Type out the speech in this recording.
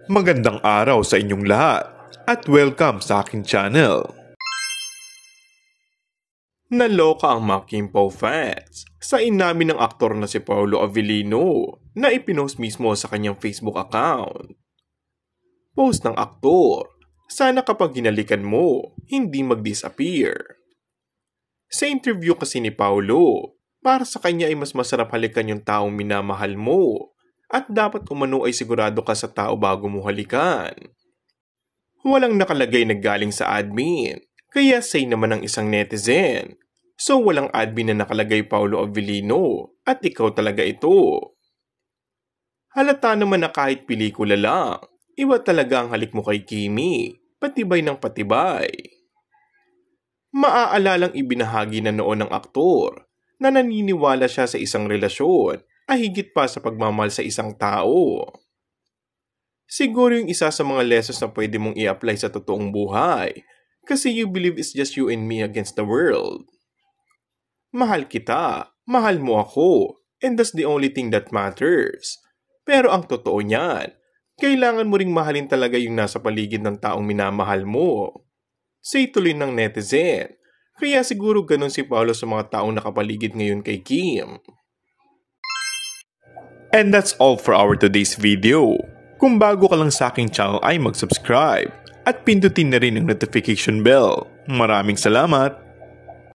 Magandang araw sa inyong lahat at welcome sa aking channel. Naloka ang mga Kimpo fans sa inamin ng aktor na si Paolo Avellino na ipinost mismo sa kanyang Facebook account. Post ng aktor, sana kapag hinalikan mo, hindi mag-disappear. Sa interview kasi ni Paolo, para sa kanya ay mas masarap halikan yung taong minamahal mo at dapat umano ay sigurado ka sa tao bago mo halikan. Walang nakalagay na galing sa admin, kaya say naman ng isang netizen. So walang admin na nakalagay Paolo Avellino at ikaw talaga ito. Halata naman na kahit pelikula lang, iba talaga ang halik mo kay Kimi, patibay ng patibay. Maaalalang ibinahagi na noon ng aktor na naniniwala siya sa isang relasyon ay higit pa sa pagmamahal sa isang tao. Siguro yung isa sa mga lessons na pwede mong i-apply sa totoong buhay kasi you believe it's just you and me against the world. Mahal kita, mahal mo ako, and that's the only thing that matters. Pero ang totoo niyan, kailangan mo ring mahalin talaga yung nasa paligid ng taong minamahal mo. Say tuloy ng netizen, kaya siguro ganun si Paolo sa mga taong nakapaligid ngayon kay Kim. And that's all for our today's video. Kung bago ka lang sa aking channel ay mag-subscribe at pindutin na rin ang notification bell. Maraming salamat!